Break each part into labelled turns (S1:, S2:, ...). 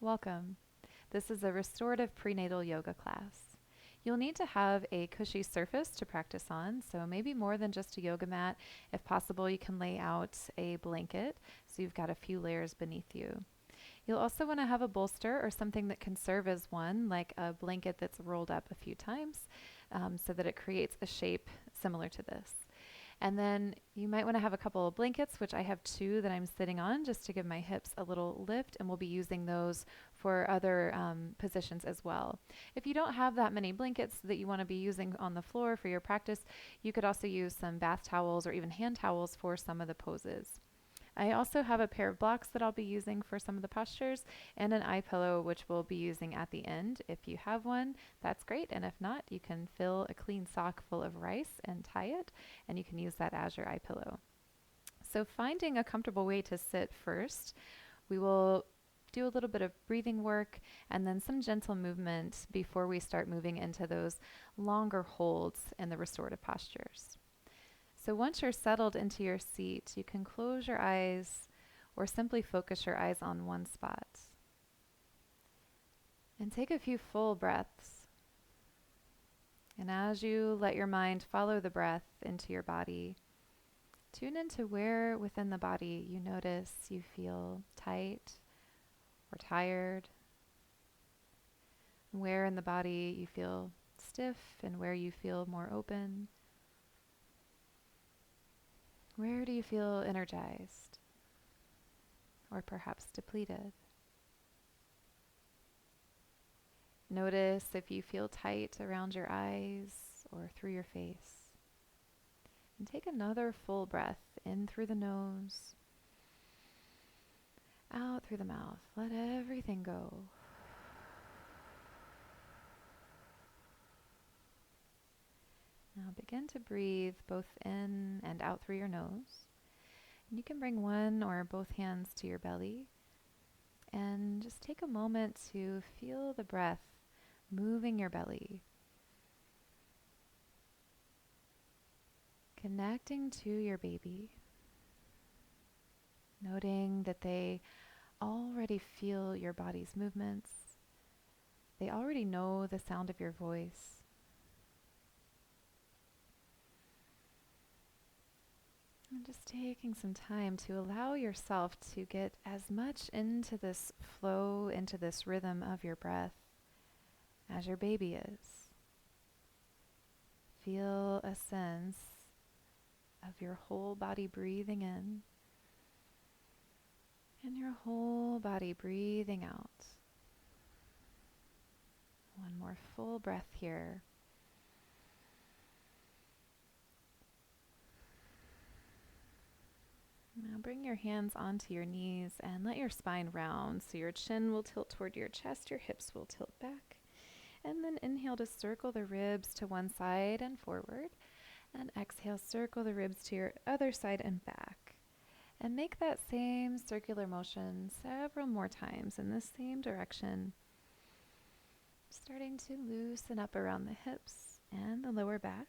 S1: Welcome. This is a restorative prenatal yoga class. You'll need to have a cushy surface to practice on, so maybe more than just a yoga mat. If possible, you can lay out a blanket so you've got a few layers beneath you. You'll also want to have a bolster or something that can serve as one, like a blanket that's rolled up a few times, so that it creates a shape similar to this. And then you might want to have a couple of blankets, which I have two that I'm sitting on just to give my hips a little lift, and we'll be using those for other positions as well. If you don't have that many blankets that you want to be using on the floor for your practice, you could also use some bath towels or even hand towels for some of the poses. I also have a pair of blocks that I'll be using for some of the postures and an eye pillow, which we'll be using at the end. If you have one, that's great. And if not, you can fill a clean sock full of rice and tie it, and you can use that as your eye pillow. So finding a comfortable way to sit first, we will do a little bit of breathing work and then some gentle movement before we start moving into those longer holds in the restorative postures. So once you're settled into your seat, you can close your eyes or simply focus your eyes on one spot. And take a few full breaths. And as you let your mind follow the breath into your body, tune into where within the body you notice you feel tight or tired, where in the body you feel stiff and where you feel more open. Where do you feel energized or perhaps depleted? Notice if you feel tight around your eyes or through your face. And take another full breath in through the nose, out through the mouth. Let everything go. Now begin to breathe both in and out through your nose. And you can bring one or both hands to your belly and just take a moment to feel the breath moving your belly. Connecting to your baby. Noting that they already feel your body's movements. They already know the sound of your voice. And just taking some time to allow yourself to get as much into this flow, into this rhythm of your breath as your baby is. Feel a sense of your whole body breathing in and your whole body breathing out. One more full breath here. Now bring your hands onto your knees and let your spine round so your chin will tilt toward your chest, your hips will tilt back. And then inhale to circle the ribs to one side and forward. And exhale, circle the ribs to your other side and back. And make that same circular motion several more times in the same direction. Starting to loosen up around the hips and the lower back.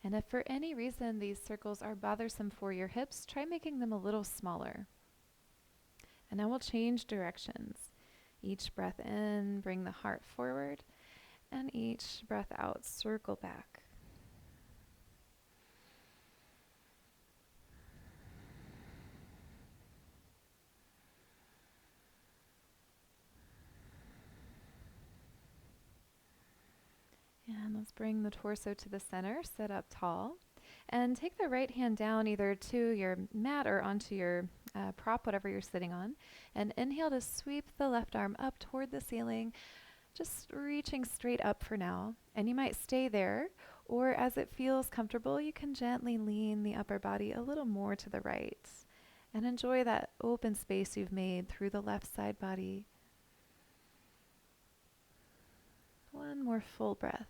S1: And if for any reason these circles are bothersome for your hips, try making them a little smaller. And now we'll change directions. Each breath in, bring the heart forward, and each breath out, circle back. And let's bring the torso to the center, sit up tall, and take the right hand down either to your mat or onto your prop, whatever you're sitting on, and inhale to sweep the left arm up toward the ceiling, just reaching straight up for now. And you might stay there, or as it feels comfortable, you can gently lean the upper body a little more to the right and enjoy that open space you've made through the left side body. One more full breath.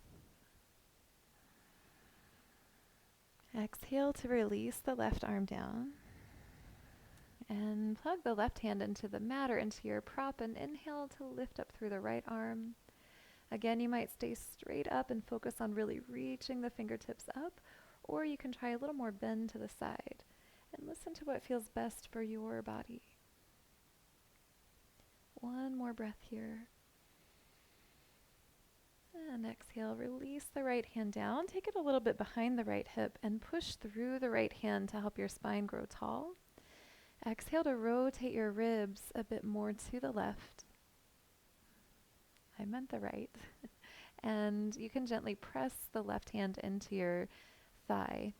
S1: Exhale to release the left arm down. And plug the left hand into the mat or into your prop and inhale to lift up through the right arm. Again, you might stay straight up and focus on really reaching the fingertips up, or you can try a little more bend to the side and listen to what feels best for your body. one more breath here. And exhale, release the right hand down. Take it a little bit behind the right hip and push through the right hand to help your spine grow tall. Exhale to rotate your ribs a bit more to the left. I meant the right. And you can gently press the left hand into your thigh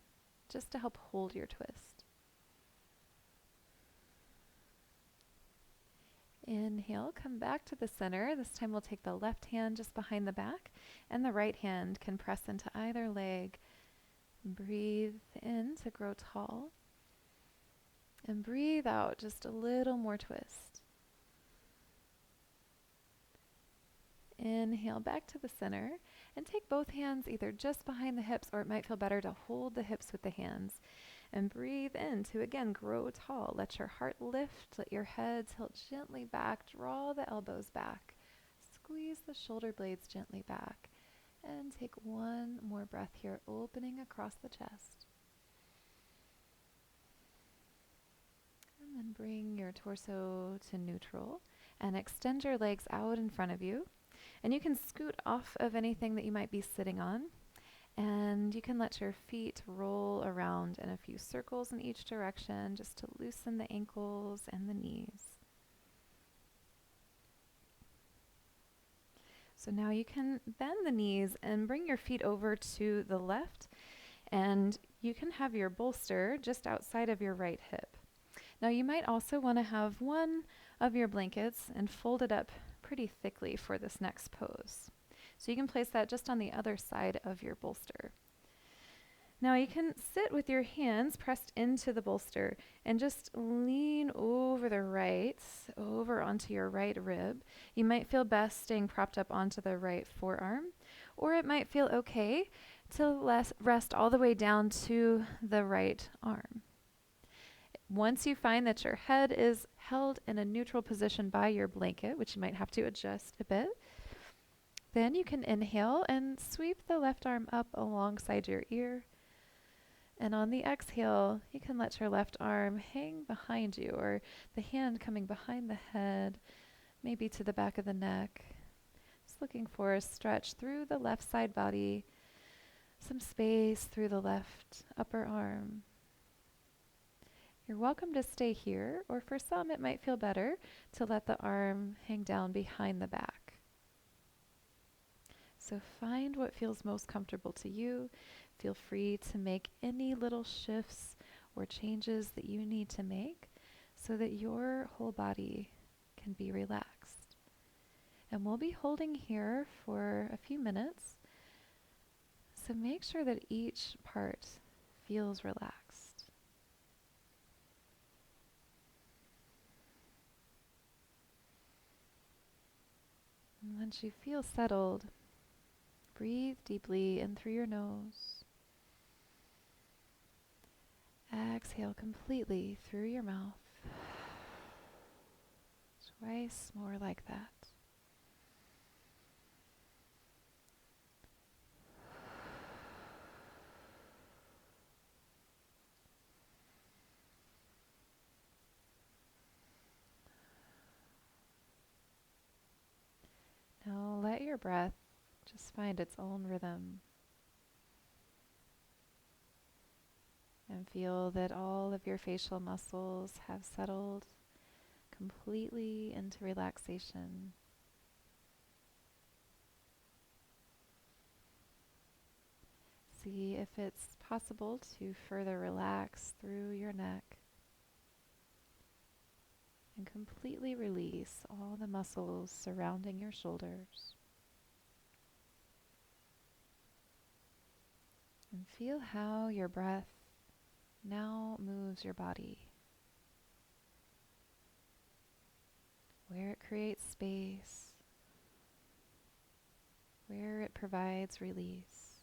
S1: just to help hold your twist. Inhale, come back to the center. This time we'll take the left hand just behind the back, and the right hand can press into either leg. Breathe in to grow tall. And breathe out, just a little more twist. Inhale back to the center, and take both hands either just behind the hips, or it might feel better to hold the hips with the hands. And breathe in to again grow tall. Let your heart lift, let your head tilt gently back, draw the elbows back, squeeze the shoulder blades gently back, and take one more breath here, opening across the chest. And then bring your torso to neutral and extend your legs out in front of you. And you can scoot off of anything that you might be sitting on. And you can let your feet roll around in a few circles in each direction just to loosen the ankles and the knees. So now you can bend the knees and bring your feet over to the left, and you can have your bolster just outside of your right hip. Now you might also want to have one of your blankets and fold it up pretty thickly for this next pose. So you can place that just on the other side of your bolster. Now you can sit with your hands pressed into the bolster and just lean over the right, over onto your right rib. You might feel best staying propped up onto the right forearm, or it might feel okay to rest all the way down to the right arm. Once you find that your head is held in a neutral position by your blanket, which you might have to adjust a bit, then you can inhale and sweep the left arm up alongside your ear. And on the exhale, you can let your left arm hang behind you, or the hand coming behind the head, maybe to the back of the neck. Just looking for a stretch through the left side body, some space through the left upper arm. You're welcome to stay here, or for some it might feel better to let the arm hang down behind the back. So find what feels most comfortable to you. Feel free to make any little shifts or changes that you need to make so that your whole body can be relaxed. And we'll be holding here for a few minutes. So make sure that each part feels relaxed. And once you feel settled, breathe deeply in through your nose. Exhale completely through your mouth. Twice more like that. Now let your breath just find its own rhythm. And feel that all of your facial muscles have settled completely into relaxation. See if it's possible to further relax through your neck and completely release all the muscles surrounding your shoulders. And feel how your breath now moves your body, where it creates space, where it provides release.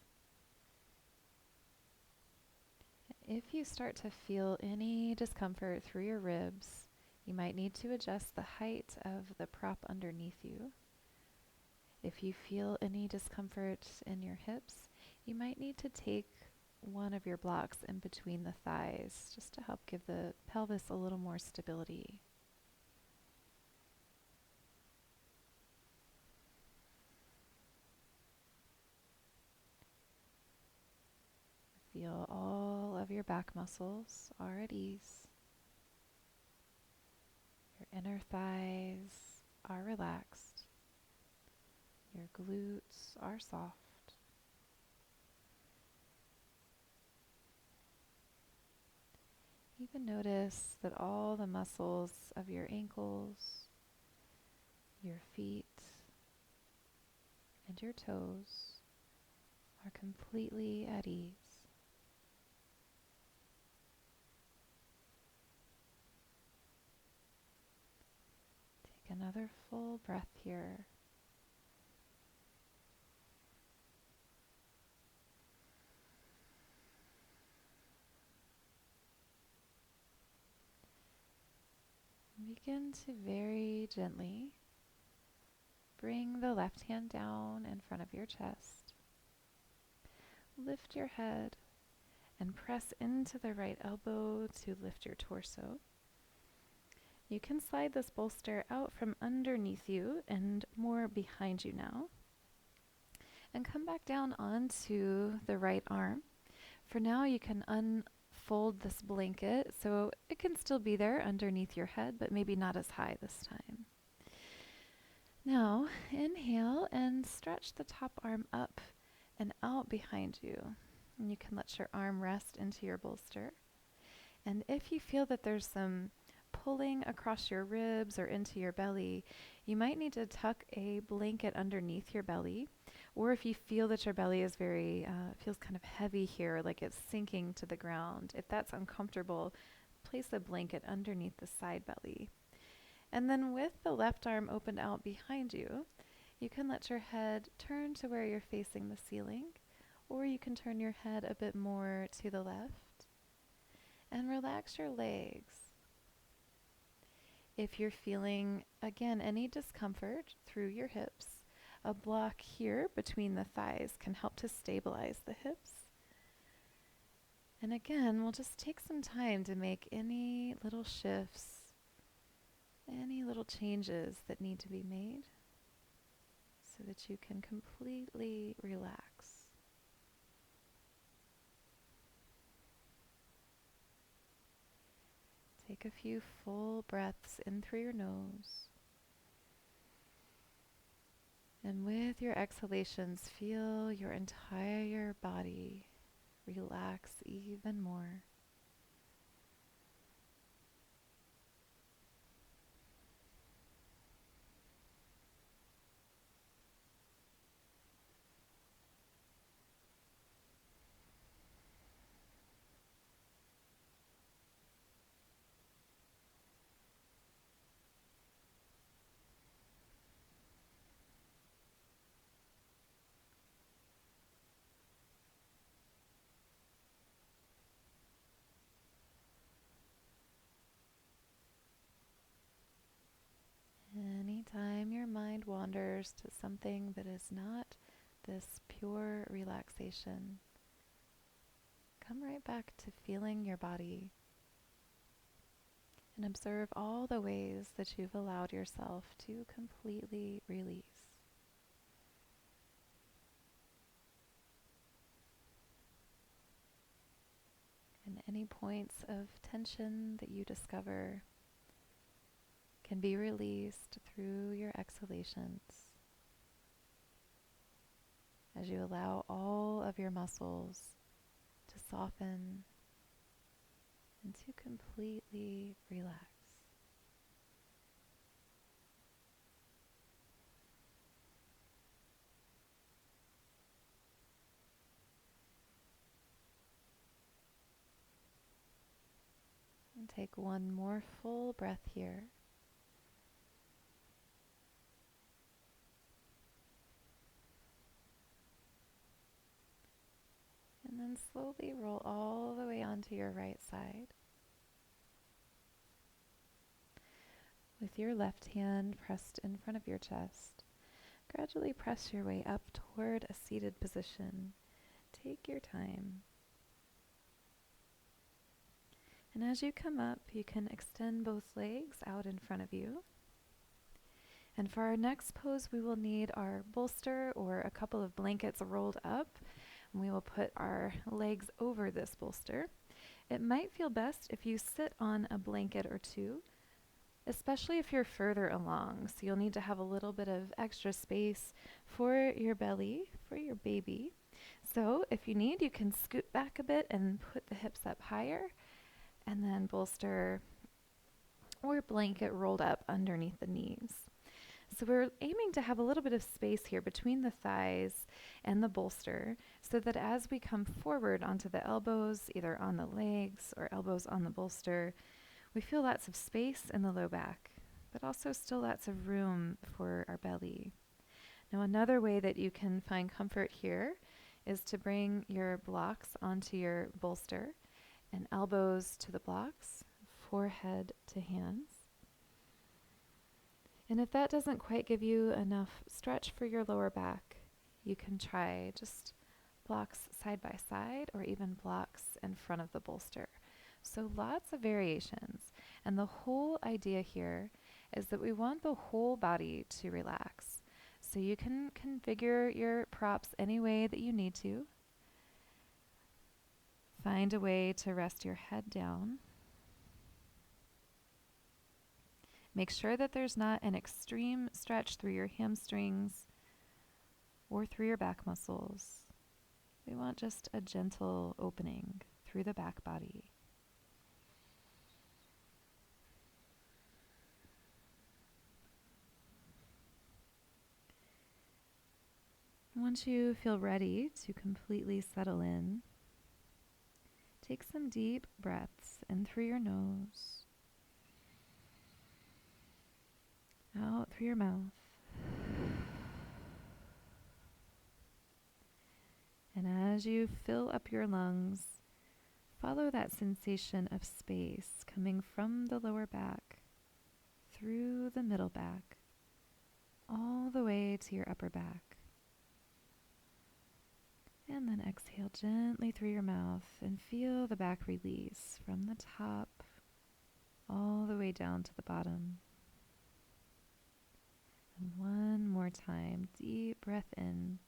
S1: If you start to feel any discomfort through your ribs, you might need to adjust the height of the prop underneath you. If you feel any discomfort in your hips, you might need to take one of your blocks in between the thighs just to help give the pelvis a little more stability. your back muscles are at ease. Your inner thighs are relaxed. Your glutes are soft. Even notice that all the muscles of your ankles, your feet, and your toes are completely at ease. Take another full breath here. Begin to very gently bring the left hand down in front of your chest. Lift your head and press into the right elbow to lift your torso. You can slide this bolster out from underneath you and more behind you now. And come back down onto the right arm. For now, you can unfold this blanket so it can still be there underneath your head, but maybe not as high this time. Now, inhale and stretch the top arm up and out behind you. And you can let your arm rest into your bolster. And if you feel that there's some pulling across your ribs or into your belly, you might need to tuck a blanket underneath your belly. Or if you feel that your belly is feels kind of heavy here, like it's sinking to the ground, if that's uncomfortable, place a blanket underneath the side belly. And then with the left arm opened out behind you, you can let your head turn to where you're facing the ceiling, or you can turn your head a bit more to the left and relax your legs. If you're feeling, again, any discomfort through your hips, a block here between the thighs can help to stabilize the hips. And again, we'll just take some time to make any little shifts, any little changes that need to be made so that you can completely relax. Take a few full breaths in through your nose. And with your exhalations, feel your entire body relax even more. Anytime your mind wanders to something that is not this pure relaxation, come right back to feeling your body and observe all the ways that you've allowed yourself to completely release. And any points of tension that you discover can be released through your exhalations as you allow all of your muscles to soften and to completely relax. And take one more full breath here. And then slowly roll all the way onto your right side. With your left hand pressed in front of your chest, gradually press your way up toward a seated position. Take your time. And as you come up, you can extend both legs out in front of you. And for our next pose, we will need our bolster or a couple of blankets rolled up. And we will put our legs over this bolster. It might feel best if you sit on a blanket or two, especially if you're further along. So you'll need to have a little bit of extra space for your belly, for your baby. So if you need, you can scoot back a bit and put the hips up higher, and then bolster or blanket rolled up underneath the knees. So we're aiming to have a little bit of space here between the thighs and the bolster so that as we come forward onto the elbows, either on the legs or elbows on the bolster, we feel lots of space in the low back, but also still lots of room for our belly. Now, another way that you can find comfort here is to bring your blocks onto your bolster and elbows to the blocks, forehead to hands. And if that doesn't quite give you enough stretch for your lower back, you can try just blocks side by side or even blocks in front of the bolster. So lots of variations. And the whole idea here is that we want the whole body to relax. So you can configure your props any way that you need to. Find a way to rest your head down. Make sure that there's not an extreme stretch through your hamstrings or through your back muscles. We want just a gentle opening through the back body. Once you feel ready to completely settle in, take some deep breaths in through your nose, out through your mouth. And as you fill up your lungs, follow that sensation of space coming from the lower back, through the middle back, all the way to your upper back. And then exhale gently through your mouth and feel the back release from the top all the way down to the bottom. And one more time, deep breath in.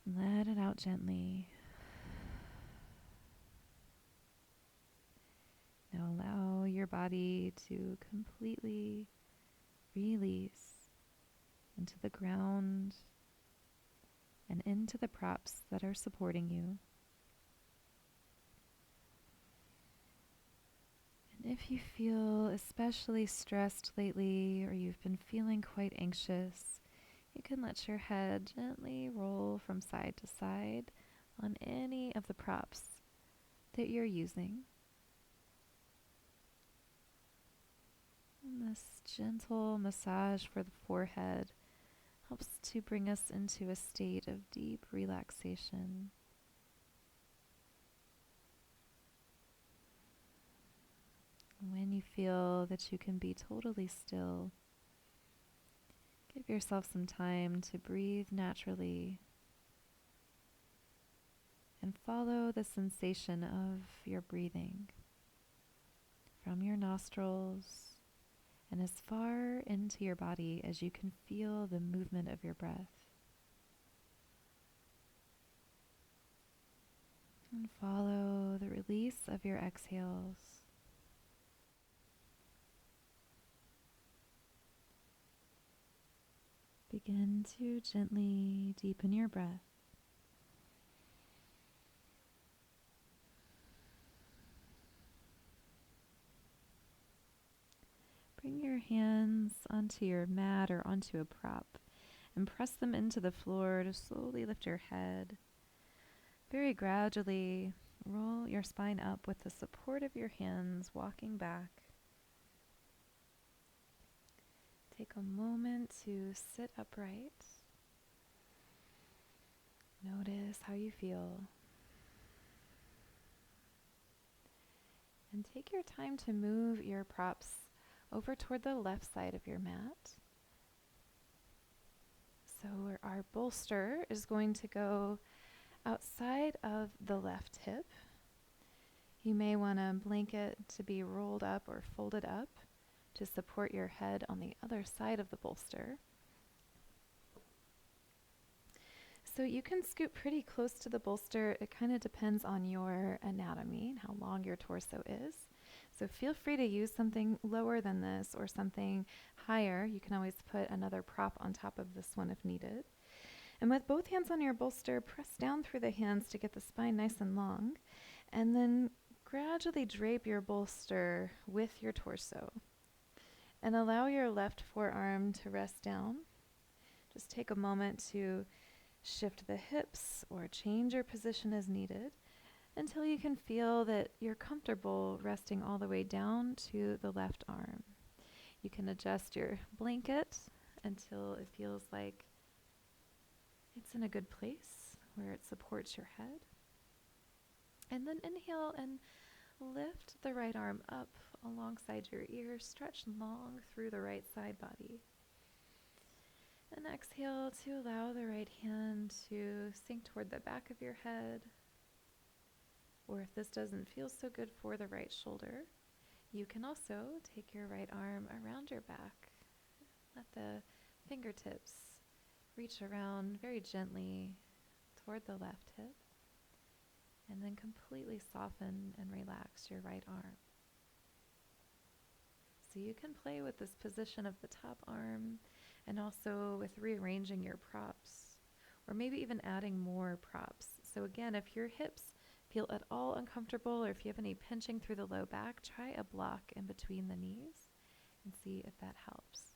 S1: Let it out gently. Now allow your body to completely release into the ground and into the props that are supporting you. And if you feel especially stressed lately or you've been feeling quite anxious, you can let your head gently roll from side to side on any of the props that you're using. And this gentle massage for the forehead helps to bring us into a state of deep relaxation. When you feel that you can be totally still, give yourself some time to breathe naturally and follow the sensation of your breathing from your nostrils and as far into your body as you can feel the movement of your breath. And follow the release of your exhales. Begin to gently deepen your breath. Bring your hands onto your mat or onto a prop and press them into the floor to slowly lift your head. Very gradually, roll your spine up with the support of your hands, walking back. Take a moment to sit upright. Notice how you feel. And take your time to move your props over toward the left side of your mat. So our bolster is going to go outside of the left hip. You may want a blanket to be rolled up or folded up to support your head on the other side of the bolster. So you can scoot pretty close to the bolster. It kind of depends on your anatomy and how long your torso is. So feel free to use something lower than this or something higher. You can always put another prop on top of this one if needed. And with both hands on your bolster, press down through the hands to get the spine nice and long. And then gradually drape your bolster with your torso. And allow your left forearm to rest down. Just take a moment to shift the hips or change your position as needed until you can feel that you're comfortable resting all the way down to the left arm. You can adjust your blanket until it feels like it's in a good place where it supports your head. And then inhale and lift the right arm up alongside your ear. Stretch long through the right side body. And exhale to allow the right hand to sink toward the back of your head. Or if this doesn't feel so good for the right shoulder, you can also take your right arm around your back. Let the fingertips reach around very gently toward the left hip. And then completely soften and relax your right arm. So you can play with this position of the top arm and also with rearranging your props, or maybe even adding more props. So again, if your hips feel at all uncomfortable or if you have any pinching through the low back, try a block in between the knees and see if that helps.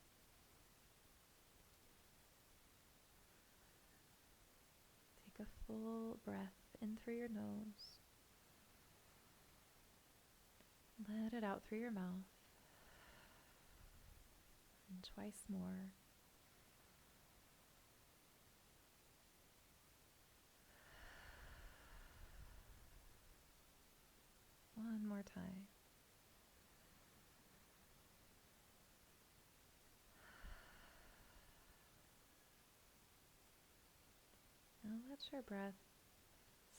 S1: Take a full breath in through your nose. Let it out through your mouth. And twice more. One more time. Now let your breath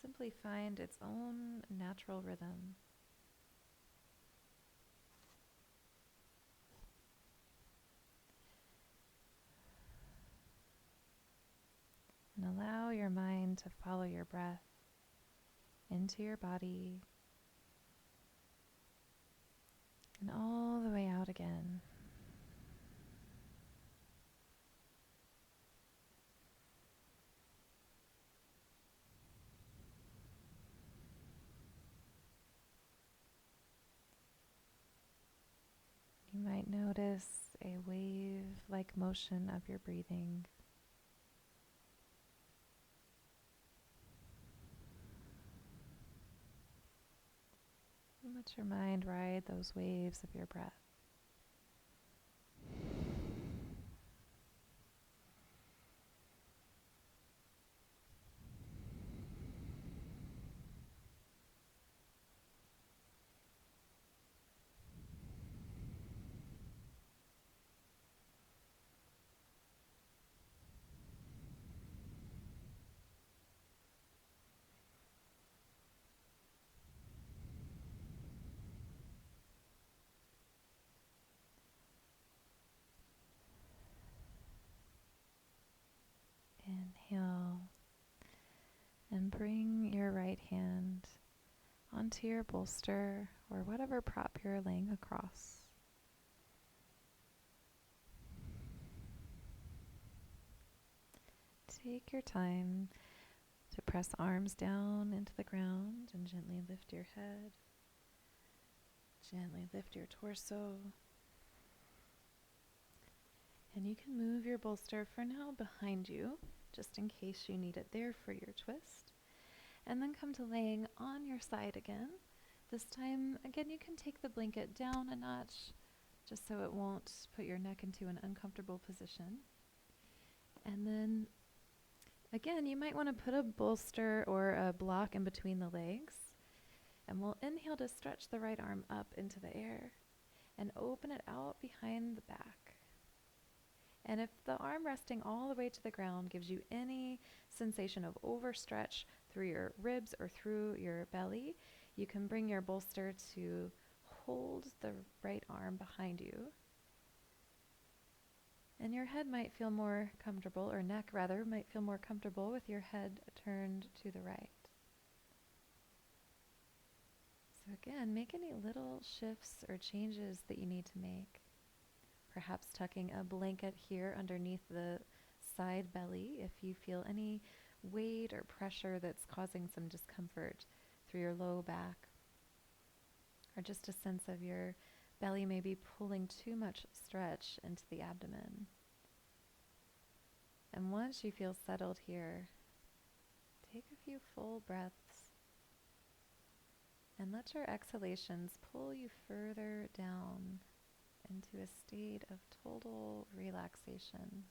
S1: simply find its own natural rhythm. And allow your mind to follow your breath into your body and all the way out again. You might notice a wave-like motion of your breathing. And let your mind ride those waves of your breath. Inhale and bring your right hand onto your bolster or whatever prop you're laying across. Take your time to press arms down into the ground and gently lift your head. Gently lift your torso. And you can move your bolster for now behind you, just in case you need it there for your twist. And then come to laying on your side again. This time, again, you can take the blanket down a notch, just so it won't put your neck into an uncomfortable position. And then, again, you might want to put a bolster or a block in between the legs. And we'll inhale to stretch the right arm up into the air and open it out behind the back. And if the arm resting all the way to the ground gives you any sensation of overstretch through your ribs or through your belly, you can bring your bolster to hold the right arm behind you. And your head might feel more comfortable, or neck rather, might feel more comfortable with your head turned to the right. So again, make any little shifts or changes that you need to make. Perhaps tucking a blanket here underneath the side belly if you feel any weight or pressure that's causing some discomfort through your low back, or just a sense of your belly maybe pulling too much stretch into the abdomen. And once you feel settled here, take a few full breaths and let your exhalations pull you further down into a state of total relaxation.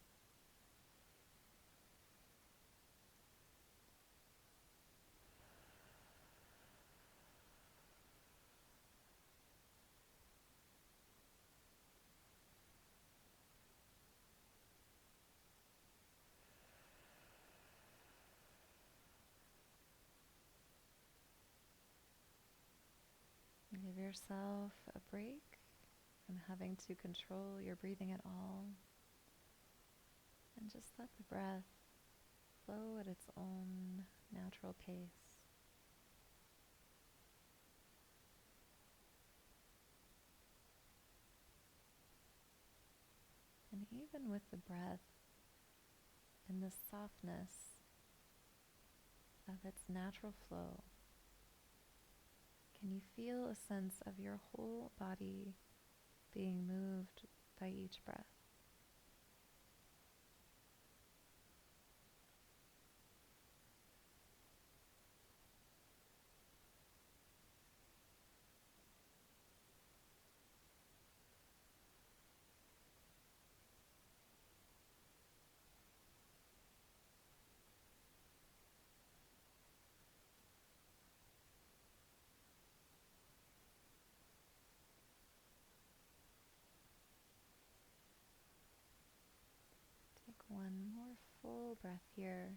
S1: Give yourself a break from having to control your breathing at all, and just let the breath flow at its own natural pace. And even with the breath and the softness of its natural flow, can you feel a sense of your whole body being moved by each breath? Take one more full breath here.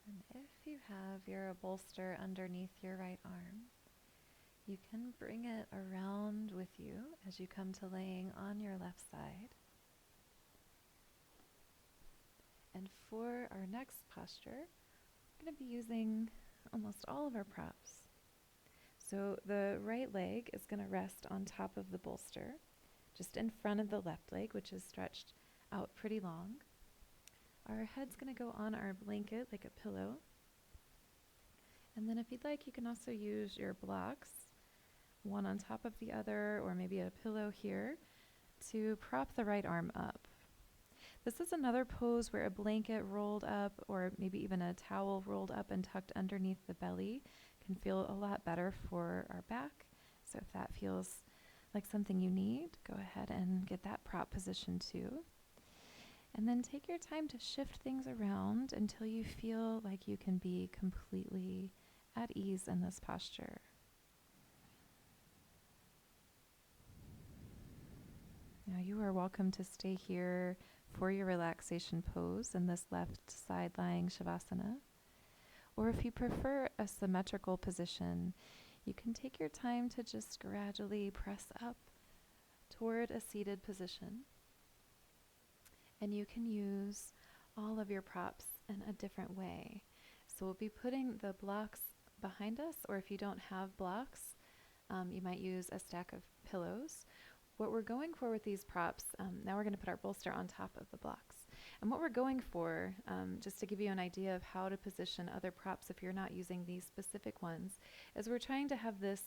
S1: And if you have your bolster underneath your right arm, you can bring it around with you as you come to laying on your left side. And for our next posture, we're going to be using almost all of our props. So the right leg is going to rest on top of the bolster, just in front of the left leg, which is stretched out pretty long. Our head's going to go on our blanket like a pillow. And then if you'd like, you can also use your blocks, one on top of the other, or maybe a pillow here, to prop the right arm up. This is another pose where a blanket rolled up, or maybe even a towel rolled up and tucked underneath the belly, can feel a lot better for our back. So if that feels like something you need, go ahead and get that prop position too. And then take your time to shift things around until you feel like you can be completely at ease in this posture. Now you are welcome to stay here for your relaxation pose in this left side lying Shavasana. Or if you prefer a symmetrical position, you can take your time to just gradually press up toward a seated position. And you can use all of your props in a different way. So we'll be putting the blocks behind us, or if you don't have blocks, you might use a stack of pillows. What we're going for with these props, now we're going to put our bolster on top of the blocks. And what we're going for, just to give you an idea of how to position other props if you're not using these specific ones, is we're trying to have this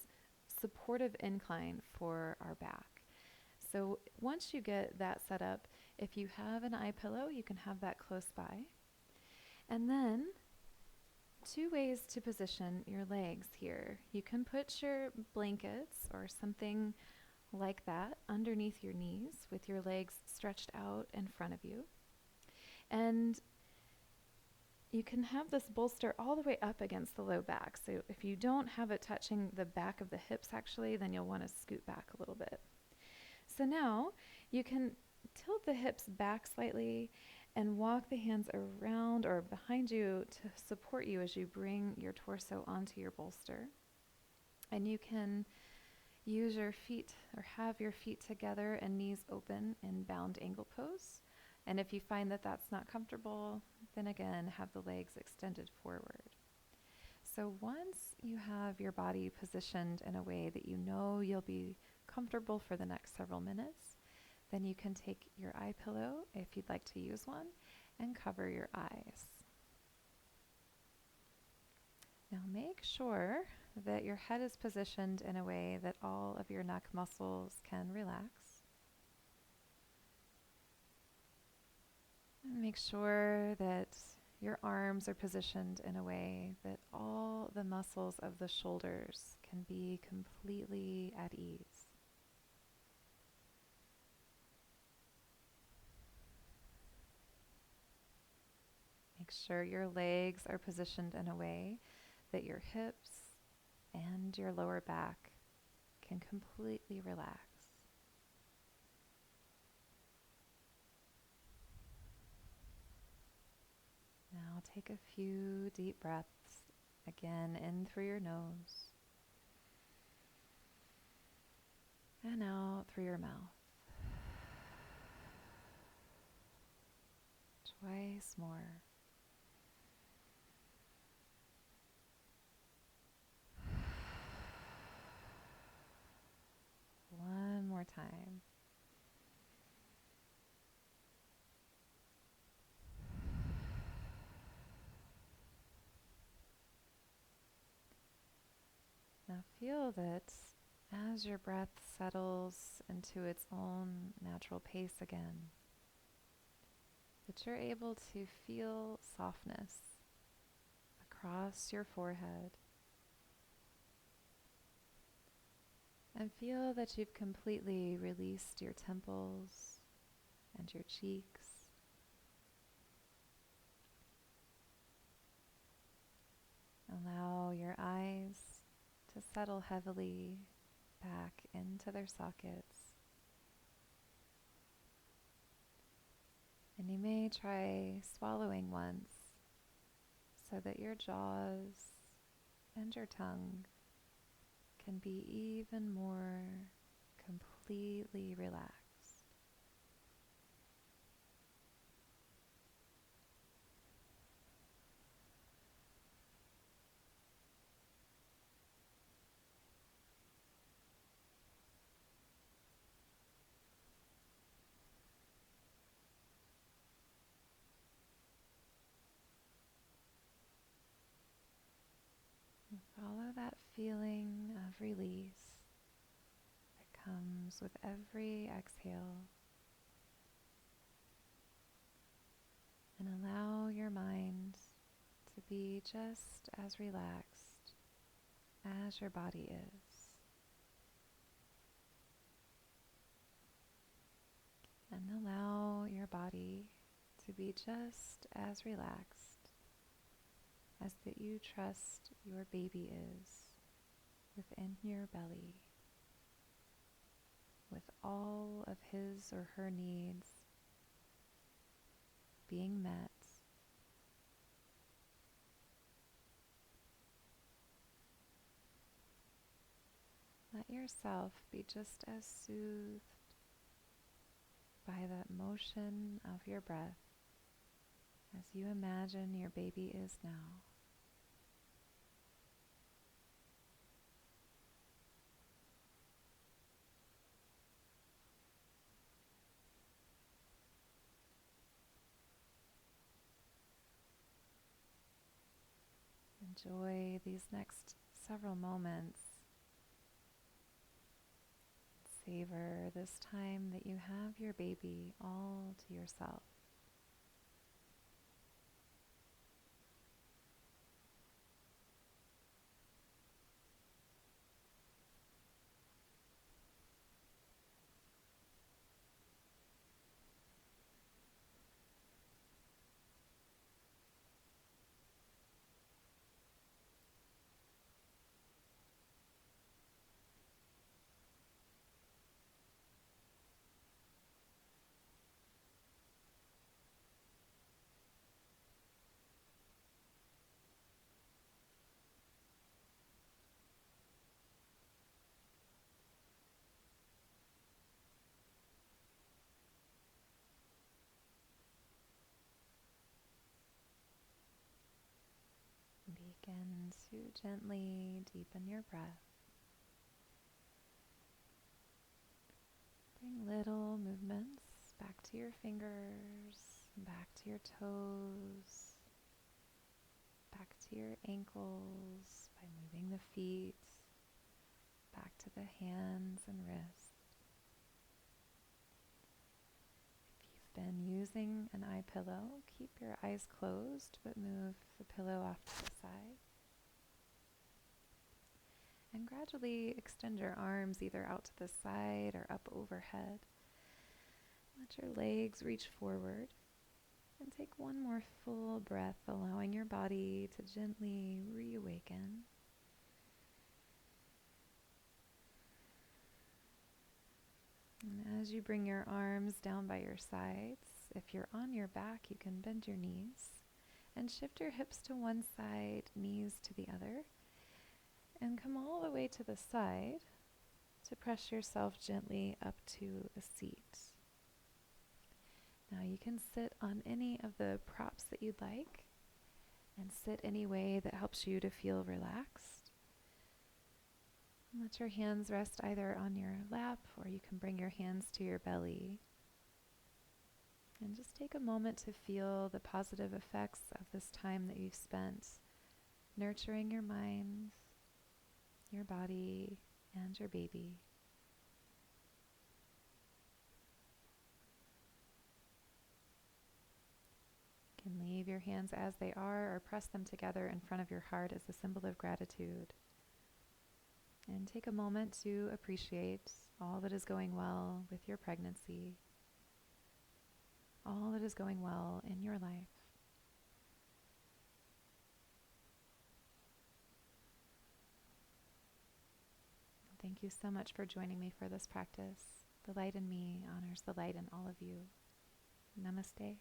S1: supportive incline for our back. So once you get that set up, if you have an eye pillow, you can have that close by. And then 2 ways to position your legs here. You can put your blankets or something like that underneath your knees with your legs stretched out in front of you. And you can have this bolster all the way up against the low back. So if you don't have it touching the back of the hips actually, then you'll want to scoot back a little bit. So now you can tilt the hips back slightly And walk the hands around or behind you to support you as you bring your torso onto your bolster. And you can use your feet or have your feet together and knees open in bound angle pose. And if you find that that's not comfortable, then again, have the legs extended forward. So once you have your body positioned in a way that you know you'll be comfortable for the next several minutes, then you can take your eye pillow, if you'd like to use one, and cover your eyes. Now make sure that your head is positioned in a way that all of your neck muscles can relax. And make sure that your arms are positioned in a way that all the muscles of the shoulders can be completely at ease. Make sure your legs are positioned in a way that your hips and your lower back can completely relax. Now take a few deep breaths, again in through your nose and out through your mouth. Twice more. One more time. Now feel that as your breath settles into its own natural pace again, that you're able to feel softness across your forehead and feel that you've completely released your temples and your cheeks. Allow your eyes to settle heavily back into their sockets. And you may try swallowing once so that your jaws and your tongue can be even more completely relaxed. And follow that feeling of release that comes with every exhale. And allow your mind to be just as relaxed as your body is. And allow your body to be just as relaxed as that you trust your baby is within your belly, with all of his or her needs being met. Let yourself be just as soothed by that motion of your breath as you imagine your baby is now. Enjoy these next several moments. Savor this time that you have your baby all to yourself. Begin to gently deepen your breath. Bring little movements back to your fingers, back to your toes, back to your ankles by moving the feet, back to the hands and wrists. If you've been using an eye pillow, keep your eyes closed but move the pillow off to the side. And gradually extend your arms either out to the side or up overhead. Let your legs reach forward and take one more full breath, allowing your body to gently reawaken. And as you bring your arms down by your sides, if you're on your back, you can bend your knees and shift your hips to one side, knees to the other, and come all the way to the side to press yourself gently up to a seat. Now you can sit on any of the props that you'd like and sit any way that helps you to feel relaxed. Let your hands rest either on your lap or you can bring your hands to your belly. And just take a moment to feel the positive effects of this time that you've spent nurturing your mind, your body, and your baby. You can leave your hands as they are or press them together in front of your heart as a symbol of gratitude. And take a moment to appreciate all that is going well with your pregnancy, all that is going well in your life. Thank you so much for joining me for this practice. The light in me honors the light in all of you. Namaste.